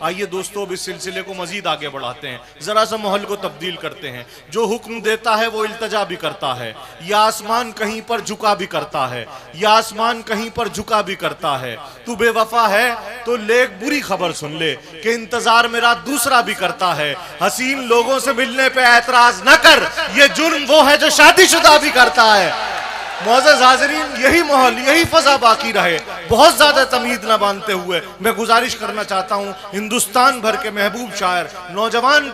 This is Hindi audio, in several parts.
आइए दोस्तों, अब इस सिलसिले को मजीद आगे बढ़ाते हैं, जरा सा माहौल को तब्दील करते हैं। जो हुक्म देता है वो इल्तजा भी करता है, या आसमान कहीं पर झुका भी करता है, या आसमान कहीं पर झुका भी करता है। तू बेवफा है तो ले एक बुरी खबर सुन ले कि इंतजार मेरा दूसरा भी करता है। हसीन लोगों से मिलने पे ऐतराज न कर, ये जुर्म वो है जो शादीशुदा भी करता है। मौजूद हाज़रीन, यही माहौल, यही फजा बाकी रहे। बहुत ज्यादा तमीद न बांधते हुए मैं गुजारिश करना चाहता हूँ हिंदुस्तान भर के महबूब शायर, नौजवान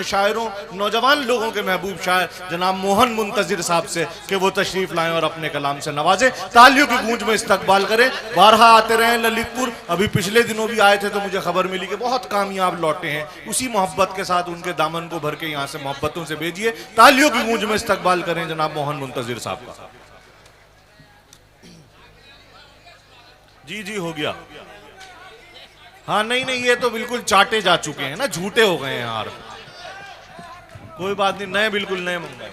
शायरों, नौजवान लोगों के महबूब शायर जनाब मोहन मुंतजिर साहब से कि वो तशरीफ लाएं और अपने कलाम से नवाजें, तालियों की गूंज में इस्तकबाल करें। बारहा आते रहे ललितपुर, अभी पिछले दिनों भी आए थे तो मुझे खबर मिली कि बहुत कामयाब लौटे हैं। उसी मोहब्बत के साथ उनके दामन को भर के यहाँ से मोहब्बतों से भेजिए। तालियों की गूंज में इस्तकबाल करें जनाब मोहन मुंतजिर साहब का। जी जी हो गया। हाँ नहीं नहीं, ये तो बिल्कुल चाटे जा चुके हैं ना, झूठे हो गए हैं यार। कोई बात नहीं, नए बिल्कुल नए मंगाए।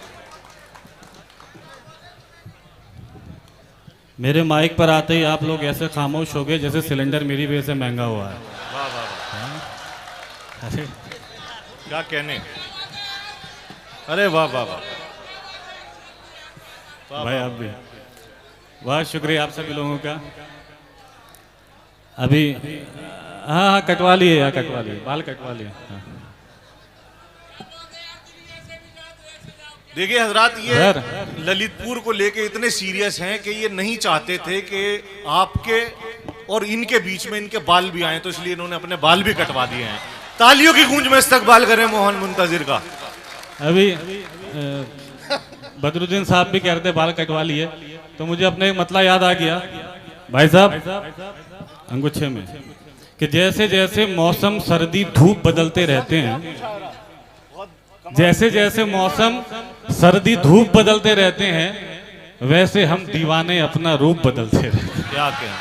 मेरे माइक पर आते ही आप लोग ऐसे खामोश हो गए जैसे सिलेंडर मेरी वजह से महंगा हुआ है। वाह वाह वाह, अरे क्या कहने, अरे वाह वाह वाह भाई आप भी बहुत शुक्रिया आप सभी लोगों का। अभी हाँ हाँ कटवा लिए यार, कटवा लिए, बाल कटवा लिए। हाँ। देखिए हजरात, ये ललितपुर को लेके इतने सीरियस हैं कि ये नहीं चाहते थे कि आपके और इनके बीच में इनके बाल भी आए, तो इसलिए इन्होंने अपने बाल भी कटवा दिए हैं। तालियों की गूंज में इस्तकबाल करें मोहन मुंतजिर का। अभी बदरुद्दीन साहब भी कह रहे थे बाल कटवा लिए, तो मुझे अपने मतला याद आ गया भाई साहब अंगूठे में, कि जैसे जैसे मौसम सर्दी धूप बदलते रहते हैं, जैसे जैसे मौसम सर्दी धूप बदलते रहते हैं, वैसे हम दीवाने अपना रूप बदलते रहते हैं। क्या क्या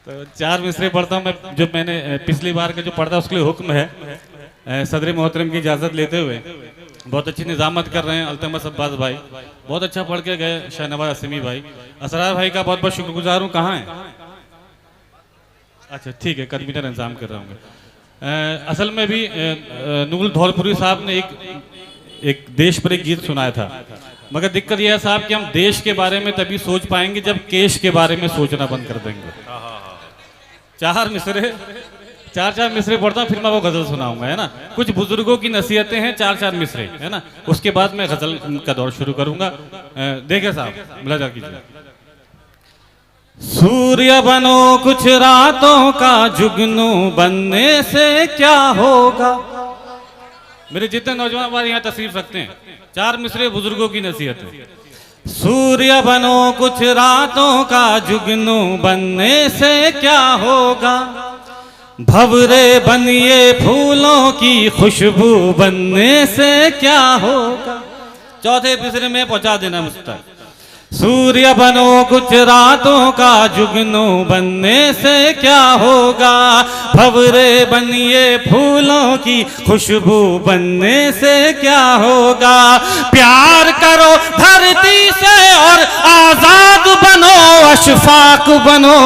तो चार मिसरे पढ़ता हूँ मैं, जो मैंने पिछली बार का जो पढ़ता उसके लिए हुक्म है। सदर मोहतरम की इजाज़त लेते हुए बहुत अच्छी निजामत कर रहे हैं अल्तमस अब्बास भाई, बहुत अच्छा पढ़ के गए। शाहनवाज असीमी भाई, असरार भाई का बहुत बहुत शुक्रगुजार हूँ। कहाँ है? अच्छा ठीक है, कन्वीनर इंतजाम कर रहा हूँ। असल में भी नूरुल धौलपुरी साहब ने एक देश पर एक गीत सुनाया था, मगर दिक्कत यह है साहब कि हम देश के बारे में तभी सोच पाएंगे जब केश के बारे में सोचना बंद कर देंगे। चार मिसरे पढ़ता हूँ, फिर मैं वो गजल सुनाऊंगा, है ना। कुछ बुजुर्गों की नसीहतें हैं, चार मिसरे, है ना। उसके बाद मैं गजल का दौर शुरू करूंगा। देखे साहब, मुलाजा कीजिए। सूर्य बनो कुछ रातों का जुगनू बनने से क्या होगा। मेरे जितने नौजवान हमारे यहाँ तशरीफ रखते हैं, चार मिसरे बुजुर्गों की नसीहत है। सूर्य बनो कुछ रातों का जुगनू बनने से क्या होगा, भंवरे बनिए फूलों की खुशबू बनने से क्या होगा। चौथे मिसरे में पहुंचा देना मुझ तक। सूर्य बनो कुछ रातों का जुगनू बनने से क्या होगा, भंवरे बनिए फूलों की खुशबू बनने से क्या होगा। प्यार करो धरती से और आजाद बनो, अशफाक बनो।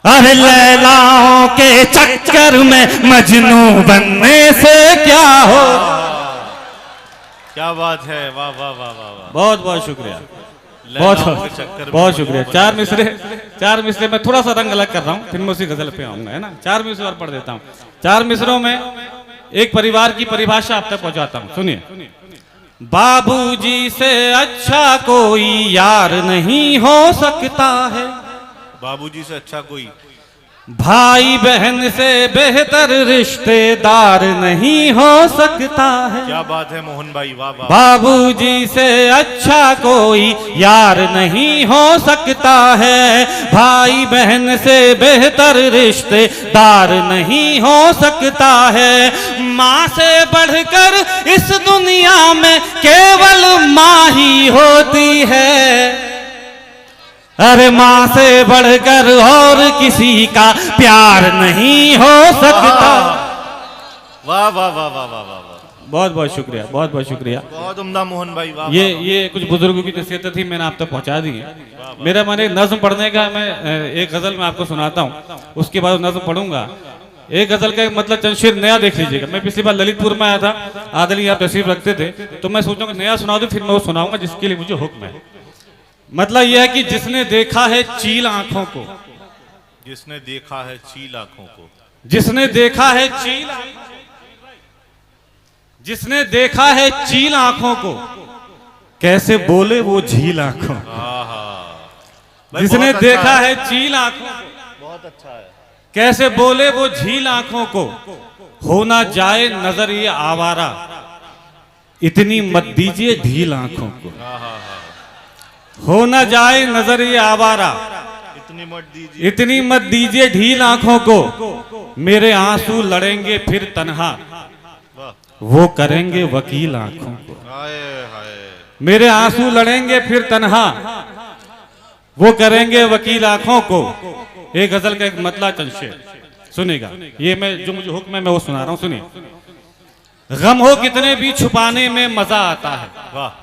अरे लैलाओं के चक्कर में मजनू बनने से क्या हो। क्या बात है, वाह वाह वाह वाह वाह, बहुत बहुत शुक्रिया, बहुत शुक्रिया। चार मिसरे में थोड़ा सा रंग अलग कर रहा हूँ, फिर मैं उसी गजल पे आऊंगा, है ना। चार मिसरे और पढ़ देता हूँ। चार मिसरों में एक परिवार की परिभाषा आप तक पहुंचाता हूँ, सुनिए। बाबूजी से अच्छा कोई यार नहीं हो सकता है, बाबूजी से अच्छा कोई भाई बहन से बेहतर रिश्तेदार नहीं हो सकता है। क्या बात है मोहन भाई, वाह वाह। बाबूजी से अच्छा कोई यार नहीं हो सकता है, भाई बहन से बेहतर रिश्तेदार नहीं हो सकता है। माँ से बढ़कर इस दुनिया में केवल माँ ही होती है। अरे माँ से बढ़कर और किसी का प्यार नहीं हो सकता। वाह वाह वाह वाह वाह वाह, बहुत बहुत शुक्रिया, बहुत बहुत शुक्रिया। बहुत उम्दा मोहन भाई, वाह। ये कुछ बुजुर्गों की नसीहतें थी, मैंने आप तक पहुंचा दी है। मेरा मन है नज्म पढ़ने का, मैं एक गजल में आपको सुनाता हूँ, उसके बाद नज्म पढ़ूंगा। एक गजल का मतलब चंद शेर नया देख लीजिएगा। मैं पिछली बार ललितपुर में आया था, आदली आप तशरीफ रखते थे, तो मैं सोचूं कि नया सुना दूं, फिर मैं वो सुनाऊंगा जिसके लिए मुझे हुक्म है। मतलब यह है कि जिसने देखा है चील आंखों को, जिसने देखा है चील आंखों को, जिसने देखा है चील, जिसने देखा है चील आंखों को, कैसे बोले वो झील आंखों। जिसने देखा है चील आंखों को, बहुत अच्छा है, कैसे बोले वो झील आंखों को, हो ना जाए नजर ये आवारा, इतनी मत दीजिए ढील आंखों को। हो ना जाए नजर ये आवारा, इतनी मत दीजिए, इतनी मत दीजिए ढील आंखों को, मेरे आंसू लड़ेंगे फिर तन्हा, वो करेंगे वकील आंखों को। हाय हाय, मेरे आंसू लड़ेंगे फिर तन्हा, वो करेंगे वकील आंखों को। एक गजल का एक मतला चंद शेर सुनेगा, ये मैं जो मुझे हुक्म है मैं वो सुना रहा हूं, सुनिए। गम हो कितने भी छुपाने में मजा आता है, वाह।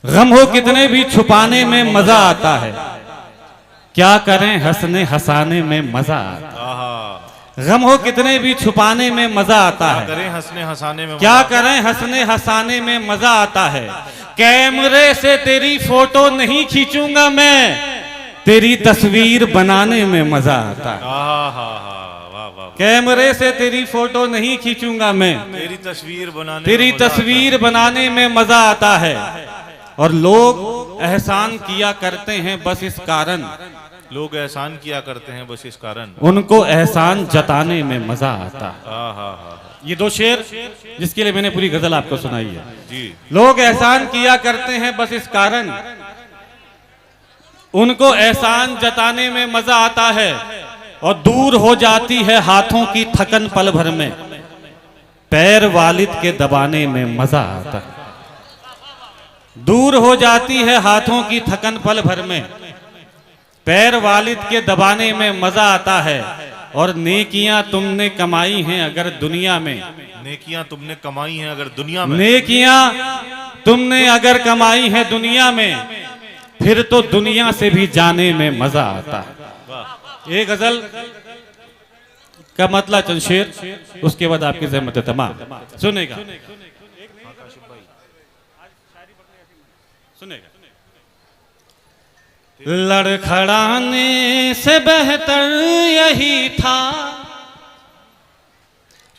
गम हो कितने भी छुपाने में मजा आता है, क्या करें हंसने हंसाने में मजा आता है। गम हो कितने भी छुपाने में मजा आता है, करें हंसने हंसाने में, क्या करें हंसने हंसाने में मजा आता है। कैमरे से तेरी फोटो नहीं खींचूंगा मैं, तेरी तस्वीर बनाने में मजा आता है। वाह वाह, कैमरे से तेरी फोटो नहीं खींचूंगा मैं, तेरी तस्वीर बनाने, तेरी तस्वीर बनाने में मजा आता है। और लोग एहसान किया करते हैं बस इस कारण, लोग एहसान किया करते हैं बस इस कारण, उनको एहसान जताने में मजा आता है। ये दो शेर जिसके लिए मैंने पूरी गजल आपको सुनाई है जी। लोग एहसान किया करते हैं बस इस कारण, उनको एहसान जताने में मजा आता है। और दूर हो जाती है हाथों की थकन पल भर में, पैर वालिद के दबाने में मजा आता है। दूर हो जाती है हाथों की थकन पल भर में, पैर वालिद के दबाने में मजा आता है। और नेकियां तुमने कमाई हैं अगर दुनिया में, नेकियां तुमने कमाई हैं अगर दुनिया में, नेकियां तुमने अगर कमाई हैं दुनिया में, फिर तो दुनिया से भी जाने में मजा आता है। एक गजल का मतलब चंद शेर, उसके बाद आपकी ज़हमत तमाम सुनेगा, सुनेगा। लड़खड़ाने से बेहतर यही था,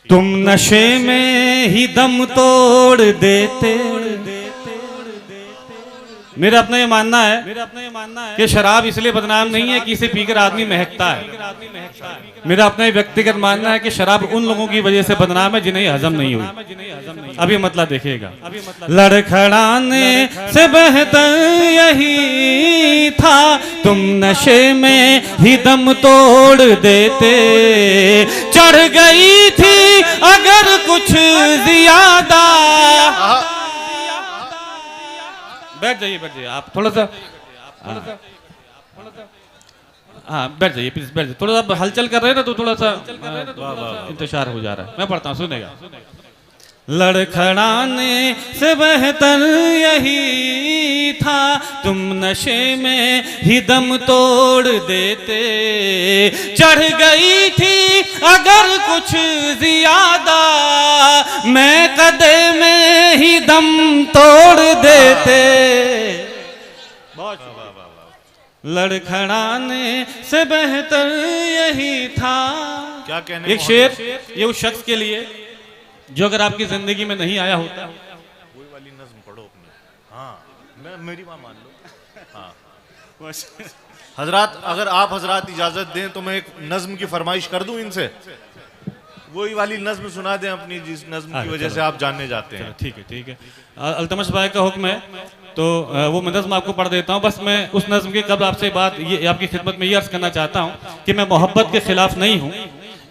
तुम नशे में ही दम तोड़ देते। मेरा अपना ये मानना है कि शराब इसलिए बदनाम नहीं है कि इसे पीकर आदमी महकता है। मेरा अपना ये व्यक्तिगत मानना है कि शराब उन लोगों की वजह से बदनाम है जिन्हें हजम नहीं हुई। अभी मतलब देखिएगा, लड़खड़ाने से बेहतर यही था, तुम नशे में ही दम तोड़ देते। चढ़ गई थी अगर कुछ ज्यादा, बैठ जाइए आप थोड़ा सा, हाँ बैठ जाइए प्लीज, बैठ जाइए। थोड़ा सा हलचल कर रहे हैं ना तो थोड़ा सा इंतजार हो जा रहा है। मैं पढ़ता हूँ, सुनेगा। लड़खड़ाने से बेहतर यही था, तुम नशे में ही दम तोड़ देते। चढ़ गई थी अगर कुछ ज्यादा, मैं कदे में ही दम तोड़ देते। लड़खड़ाने से बेहतर यही था। क्या कहने, एक शेर ये उस शख्स के लिए जो अगर आपकी जिंदगी में नहीं आया होता। वही वाली नज्म पढ़ो अपनी। हाँ, मेरी माँ मान लो। हाँ हजरात, अगर आप हजरात इजाजत दें तो मैं एक नज्म की फरमाइश कर दूं इनसे, वही वाली नज्म सुना दें अपनी, जिस नज्म की वजह से आप जानने जाते हैं। ठीक है। अल्तमश भाई का हुक्म है तो वो मैं नज्म आपको पढ़ देता हूँ। बस मैं उस नज्म के कब आपसे बात ये आपकी खिदमत में ये अर्ज करना चाहता हूँ कि मैं मोहब्बत के खिलाफ नहीं हूँ।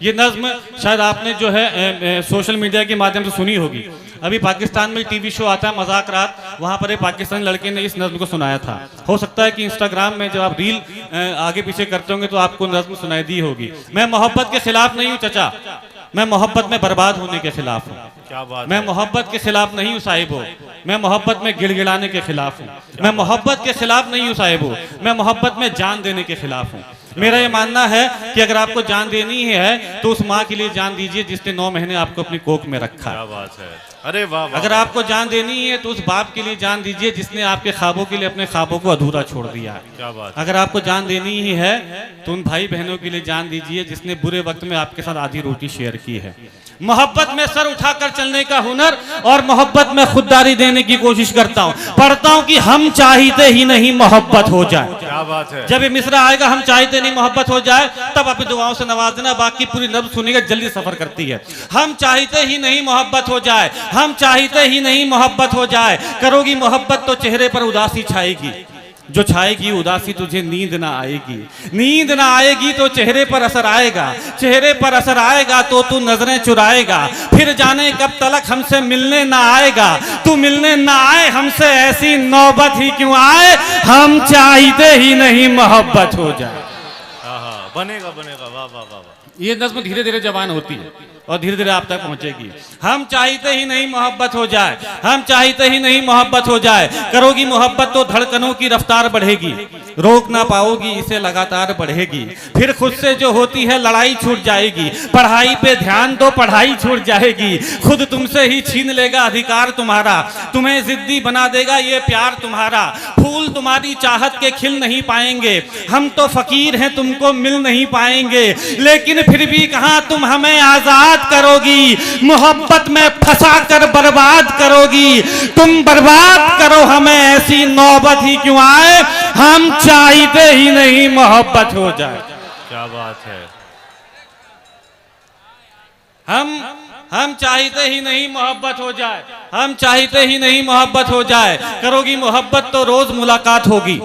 ये नज्म शायद आपने जो है सोशल मीडिया के माध्यम से सुनी होगी। अभी पाकिस्तान में टीवी शो आता है मजाक रात, वहां पर एक पाकिस्तानी लड़के ने इस नज्म को सुनाया था। हो सकता है कि इंस्टाग्राम में जब आप रील आगे पीछे करते होंगे तो आपको नज्म सुनाई दी होगी। मैं मोहब्बत के खिलाफ नहीं हूँ चचा, मैं मोहब्बत में बर्बाद होने के खिलाफ हूँ। क्या बात मैं मोहब्बत के खिलाफ नहीं हूँ साहिब हो, मैं मोहब्बत में गिड़गिड़ाने के खिलाफ हूँ। मैं मोहब्बत के खिलाफ नहीं हूँ साहिब हो, मैं मोहब्बत में जान देने के खिलाफ हूँ। मेरा ये मानना है कि अगर आपको जान देनी है तो उस माँ के लिए जान दीजिए जिसने 9 महीने आपको अपनी कोख में रखा। क्या बात है, अरे वाह वाह। अगर आपको जान देनी है तो उस बाप के लिए जान दीजिए जिसने आपके ख्वाबों के लिए अपने ख्वाबों को अधूरा छोड़ दिया है। क्या बात। अगर आपको जान देनी ही है तो उन भाई बहनों के लिए जान दीजिए जिसने बुरे वक्त में आपके साथ आधी रोटी शेयर की है। मोहब्बत में सर उठाकर चलने का हुनर और मोहब्बत में खुददारी देने की कोशिश करता हूँ। पढ़ता हूँ कि हम चाहते ही नहीं मोहब्बत हो जाए। क्या बात है। जब ये मिसरा आएगा हम चाहते नहीं मोहब्बत हो जाए, तब अपनी दुआओं से नवाज देना, बाकी पूरी नब्ज सुनिएगा, जल्दी सफर करती है। हम चाहते ही नहीं मोहब्बत हो जाए, हम चाहते ही नहीं मोहब्बत हो जाए। करोगी मोहब्बत तो चेहरे पर उदासी छाएगी, जो छाएगी उदासी तुझे नींद ना आएगी। नींद ना आएगी तो चेहरे पर असर आएगा, चेहरे पर असर आएगा तो तू नजरें चुराएगा। फिर जाने कब तलक हमसे मिलने ना आएगा, तू मिलने ना आए हमसे, ऐसी नौबत ही क्यों आए। हम चाहते ही नहीं मोहब्बत हो जाए। बनेगा बनेगा, वाह वाह वाह वाह। ये नज़्म धीरे धीरे जवान होती है और धीरे धीरे आप तक पहुंचेगी। हम चाहते ही नहीं मोहब्बत हो जाए, हम चाहते ही नहीं मोहब्बत हो जाए। करोगी मोहब्बत तो धड़कनों की रफ्तार बढ़ेगी, रोक ना पाओगी इसे लगातार बढ़ेगी। फिर खुद से जो होती है लड़ाई छूट जाएगी, पढ़ाई पे ध्यान दो पढ़ाई छूट जाएगी। खुद तुमसे ही छीन लेगा अधिकार तुम्हारा, तुम्हें जिद्दी बना देगा ये प्यार तुम्हारा। फूल तुम्हारी चाहत के खिल नहीं पाएंगे, हम तो फकीर हैं तुमको मिल नहीं पाएंगे। लेकिन फिर भी कहाँ तुम हमें आजाद करोगी, मोहब्बत में फंसा कर बर्बाद करोगी। तुम बर्बाद करो हमें, ऐसी नौबत ही क्यों आए। हम चाहते ही नहीं मोहब्बत हो जाए। क्या बात है। हम चाहते ही नहीं मोहब्बत हो जाए, हम चाहते ही नहीं मोहब्बत हो जाए। करोगी मोहब्बत तो रोज मुलाकात होगी,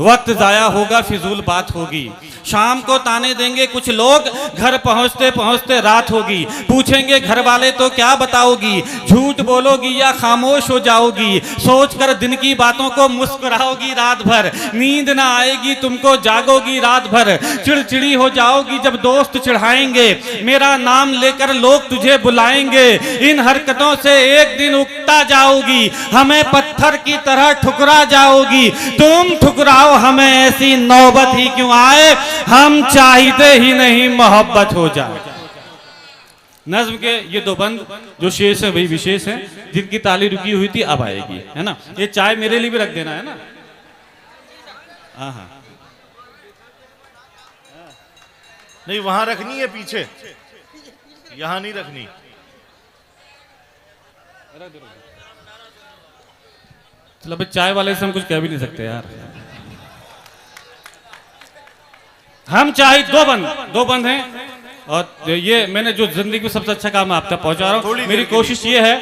वक्त जाया होगा फिजूल बात होगी। शाम को ताने देंगे कुछ लोग, घर पहुंचते पहुंचते रात होगी। पूछेंगे घर वाले तो क्या बताओगी, झूठ बोलोगी या खामोश हो जाओगी। सोचकर दिन की बातों को मुस्कुराओगी रात भर, नींद ना आएगी तुमको जागोगी रात भर। चिड़चिड़ी हो जाओगी जब दोस्त चिढ़ाएंगे, मेरा नाम लेकर लोग तुझे बुलाएंगे। इन हरकतों से एक दिन उकता जाओगी, हमें पत्थर की तरह ठुकरा जाओगी। तुम ठुकराओ हमें, ऐसी नौबत ही क्यों आए। हम चाहते ही नहीं मोहब्बत हो जाए। नज्म के ये 2 बंद जो शेष है वही विशेष है, जिनकी ताली रुकी हुई थी अब आएगी, है ना। ये चाय मेरे लिए भी रख देना, है ना। हाँ नहीं वहां रखनी है, पीछे यहां नहीं रखनी। चलो भाई, चाय वाले से हम कुछ कह भी नहीं सकते यार। हम चाहे 2 बंद हैं और ये मैंने जो जिंदगी में सबसे अच्छा काम आप तक पहुंचा रहा हूँ। मेरी कोशिश ये है,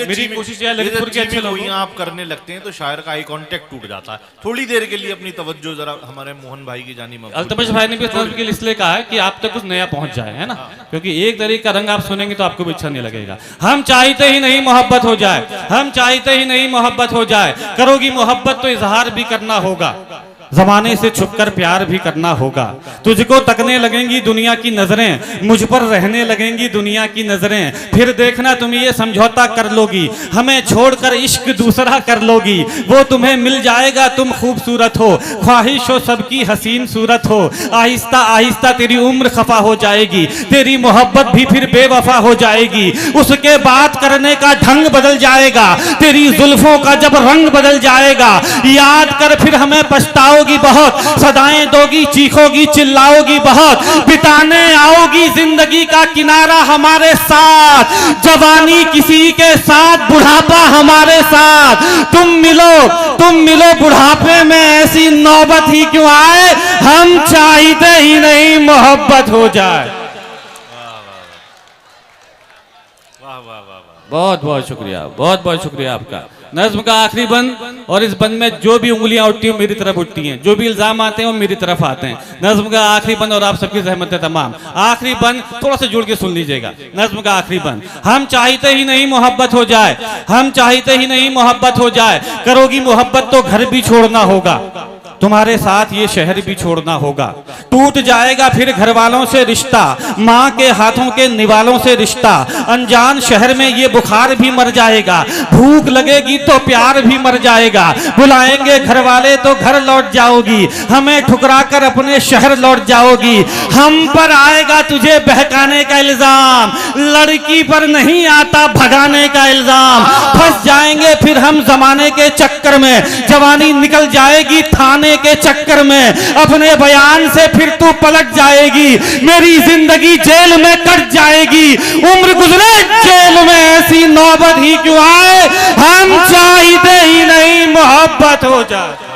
मेरी कोशिश ये है ललितपुर के अच्छे लोग आप करने लगते हैं तो शायर का आई कांटेक्ट टूट जाता है। थोड़ी देर के लिए अपनी तवज्जो जरा हमारे मोहन भाई की जानिब। अल्तमश भाई ने भी के लिए इसलिए कहा है कि आप तक कुछ नया पहुंच जाए, है ना। क्योंकि एक तरीके का रंग आप सुनेंगे तो आपको भी अच्छा नहीं लगेगा। हम चाहते ही नहीं मोहब्बत हो जाए, हम चाहते ही नहीं मोहब्बत हो जाए। करोगी मोहब्बत तो इजहार भी करना होगा, जमाने से छुपकर प्यार भी करना होगा। तुझको तकने लगेंगी दुनिया की नजरें, मुझ पर रहने लगेंगी दुनिया की नजरें। फिर देखना तुम ये समझौता कर लोगी, हमें छोड़कर इश्क दूसरा कर लोगी। वो तुम्हें मिल जाएगा तुम खूबसूरत हो, ख्वाहिश हो सबकी हसीन सूरत हो। आहिस्ता आहिस्ता तेरी उम्र खफा हो जाएगी, तेरी मोहब्बत भी फिर बेवफा हो जाएगी। उसके बात करने का ढंग बदल जाएगा, तेरी जुल्फों का जब रंग बदल जाएगा। याद कर फिर हमें पछताओ बहुत, सदाएं दोगी चीखोगी चिल्लाओगी बहुत। बिताने आओगी जिंदगी का किनारा हमारे साथ, जवानी किसी के साथ बुढ़ापा हमारे साथ। तुम मिलो बुढ़ापे में, ऐसी नौबत ही क्यों आए। हम चाहते ही नहीं मोहब्बत हो जाए। बहुत बहुत शुक्रिया, बहुत बहुत शुक्रिया आपका। नज्म का आखिरी बंद, और इस बंद में जो भी उंगलियां उठती हैं मेरी तरफ उठती हैं, जो भी इल्जाम आते हैं वो मेरी तरफ आते हैं। नज्म का आखिरी बंद और आप सबकी सहमत है तमाम। आखिरी बंद थोड़ा सा जुड़ के सुन लीजिएगा। नज्म का आखिरी बंद, हम चाहते ही नहीं मोहब्बत हो जाए, हम चाहते ही नहीं मोहब्बत हो जाए, करोगी मोहब्बत तो घर भी छोड़ना होगा, तुम्हारे साथ ये शहर भी छोड़ना होगा, टूट जाएगा फिर घर वालों से रिश्ता, माँ के हाथों के निवालों से रिश्ता, अनजान शहर में ये बुखार भी मर जाएगा, भूख लगेगी तो प्यार भी मर जाएगा, बुलाएंगे घर वाले तो घर लौट जाओगी, हमें ठुकरा कर अपने शहर लौट जाओगी, हम पर आएगा तुझे बहकाने का इल्जाम, लड़की पर नहीं आता भगाने का इल्जाम, फंस जाएंगे फिर हम जमाने के चक्कर में, जवानी निकल जाएगी थाने के चक्कर में, अपने बयान से फिर तू पलट जाएगी, मेरी जिंदगी जेल में कट जाएगी, उम्र गुजरे जेल में ऐसी नौबत ही क्यों आए, हम चाहते ही नहीं मोहब्बत हो जाए।